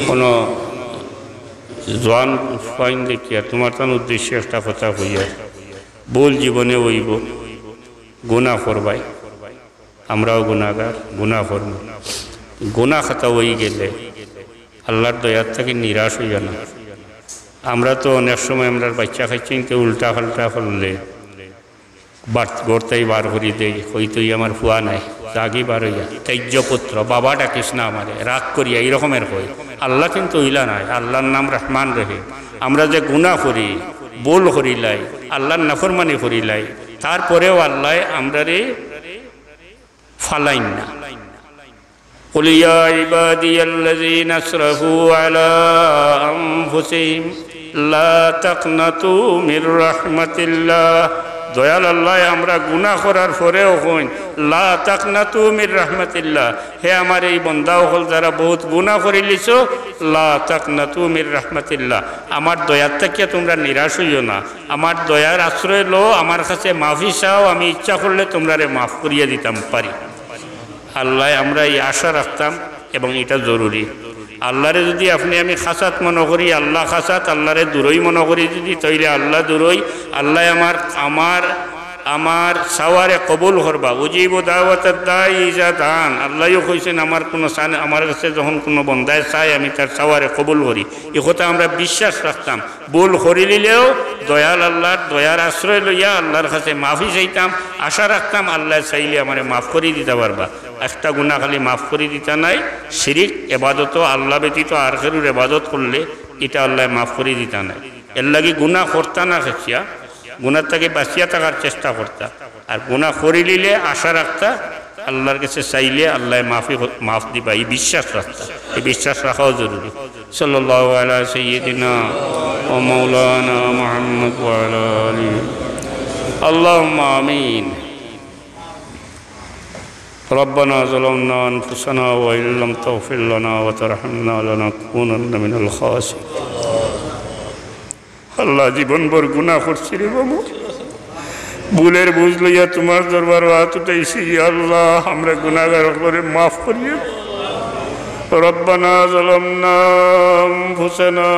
কোনো জোয়ান ফাইন দেখিয়া তোমার তার উদ্দেশ্যে একটা কথা হইয়া বল জীবনে হইব গুনাহ করবাই, আমরাও গুনাহগার, গুনাহ করব। গুনাহ খাতা হয়ে গেলে আল্লাহর দয়ার থেকে নিরাশ হইয়া না। আমরা তো অনেক সময় আমরা বাচ্চা খাচ্ছি উল্টা পাল্টা করলে গড়তাই বার করি দেই, হইতই আমার ফুয়া নাই, রাগি বার হইয়া তেজ্যপুত্র বাবা ডাকিস না আমারে, রাগ করিয়া এইরকমের হয়। আল্লাহ কিন্তু হইলা নাই, আল্লাহর নাম রহমান রহে। আমরা যে গুনাহ করি, বোল করিলাই, আল্লাহর নাফরমানি করিলাই, তারপরেও আল্লাহ আমরারে ফালাইন না। قل يا عبادي الذين اسرفوا على أنفسهم لا تقنطوا من رحمة الله। দয়াল আল্লাহ আমরা গুনাহ করার পরেও কইন লা তাকনাতু মির রাহমাতিল্লাহ, হে আমার এই বান্দা হল যারা বহুত গুনাহ করে লিছো, লা তাকনাতু মির রাহমাতিল্লাহ, আমার দয়ার থেকে তোমরা নিরাশ হইও না, আমার দয়ার আশ্রয় লো, আমার কাছে মাফি চাও, আমি ইচ্ছা করলে তোমরারে মাফ করিয়া দিতাম পারি। আল্লাহ আমরা এই আশা রাখতাম এবং এটা জরুরি। আল্লাহরে যদি আপনি আমি খাসাত মনে করি, আল্লাহ খাসাত, আল্লাহরে দূরই মনে করি যদি, তাইলে আল্লাহ দূরই। আল্লাহ আমার সাওয়ারে কবুল করবা, উজিবু দাওয়াতাদ দাঈ ইযা দান। আল্লাহও কইছেন আমার কাছে যখন কোনো বন্দায় চায় আমি তার সাওয়ারে কবুল করি। এ কথা আমরা বিশ্বাস রাখতাম। ভুল করি নিলেও দয়াল আল্লাহর দয়ার আশ্রয় লইয়া আল্লাহর কাছে মাফি চাইতাম, আশা রাখতাম আল্লাহ চাইলে আমারে মাফ করে দিতে পারবা। একটা গুনাহ খালি মাফ করে দিতা নাই, শিরিক এবাদত আল্লাহ ব্যতীত আর কেউর এবাদত করলে এটা আল্লাহ মাফ করে দিতা নাই। এর লাগি গুনাহ করতা না খেছিয়া, গুনার থেকে বাঁচিয়া থাকার চেষ্টা করতা, আর গুনাহ করি নিলে আশা রাখতা, আল্লাহর কাছে চাইলে আল্লাহ মাফ দিবা, এই বিশ্বাস রাখতা। এই বিশ্বাস রাখাও জরুরি। সাল্লাল্লাহু আলা সাইয়্যিদিনা ওয়া মাওলানা মুহাম্মদ ওয়া আলা আলিহি আল্লাহুম্মা আমিন। ربنا ظلمنا أنفسنا وإن لم تغفر لنا وترحمنا لنكونن من الخاسرين। আল্লাহ জীবন ভর গুনাহ করছি রে বাবু, ভুলের বুঝ লইয়া তোমার দরবার হাত উঠাইছি। আল্লাহ আমরা গুনাহগার করে মাফ করিয়ে। ربنا ظلمنا أنفسنا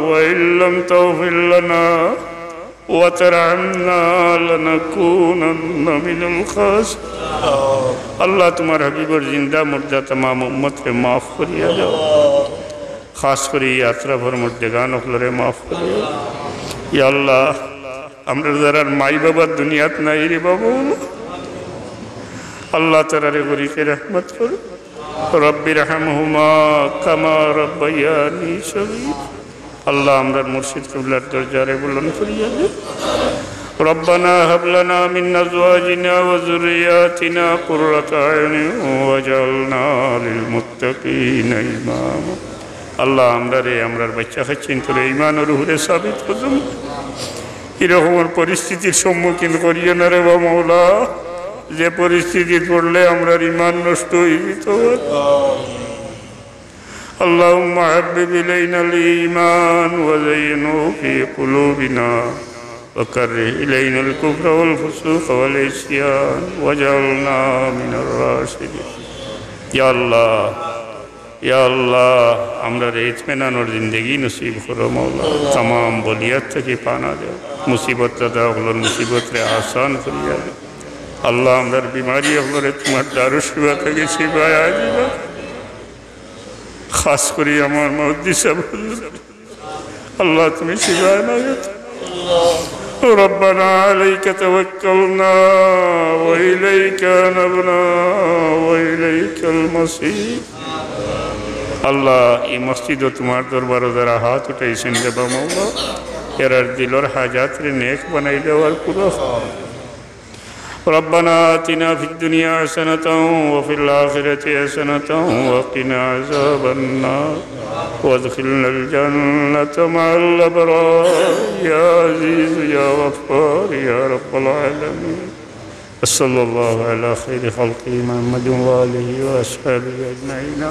وإن لم تغفر لنا وترحمنا لنكونن من الخاسرين। আল্লাহ তোমার হাবিবর জিন্দা মুর্দা तमाम উম্মতকে মাফ করিয়া দাও, খাস করে আত্রাফর মধ্যে গান হলরে মাফ করিয়া। ইয়া আল্লাহ আমরা যারা মাই বাবার দুনিয়াত নাই রে বাবু, আল্লাহ তাআলারে গরিকে রহমত করো। রব্বি রহমহুমা কামা রব্বায়ানি সগীরা। আল্লাহ আমরার মুর্শিদ কিবলার দরজারে বুলন্দ করিয়া দে। ربنا هب لنا من أزواجنا وذرياتنا قرة أعين واجعلنا للمتقين إماما। আল্লাহ আমরার বাচ্চা খাচ্ছেন তোর ঈমান ও রূহে সাবিত করুন। এরকম পরিস্থিতির সম্মুখীন করিও না রে মাওলা, যে পরিস্থিতি পড়লে আমরার ঈমান নষ্ট হয়ে যেত। আল্লাহুম্মা হাব্বিব ইলাইনাল ঈমান ওয়া যায়্যিনহু ফি কুলুবিনা وكره إلينا الكفر والفسوق والعصيان واجعلنا من الراشدين। يا الله يا الله আমরা ইতমিনানোর জিন্দেগি নসিব করো মাওলা। तमाम বলিয়াত থেকে পানা দাও, মুসিবত দাদা হলো মুসিবত রে আসান করিয়া দাও। আল্লাহ আমরার বিমারি হলো তোমার দারুশ শিফা থেকে শিফা আজিবা, খাস করে আমার মউদ্দি সাহেব আল্লাহ তুমি শিফা নায়াত। ربنا عليك توكلنا وإليك نبنا وإليك المصير। আল্লাহ এই মসজিদ ও তোমার দরবারে যারা হাত উঠাইছেন দেবা মাওলা, এরার দিলর হাজাত রে নেক বানাই দেওয়ার পুরো। ربنا آتنا في الدنيا حسنة وفي الآخرة حسنة وقنا عذاب النار وادخلنا الجنة مع الأبرار يا عزيز يا غفار يا رب العالمين. وصلى الله على خير خلقه محمد وآله وأصحابه أجمعين.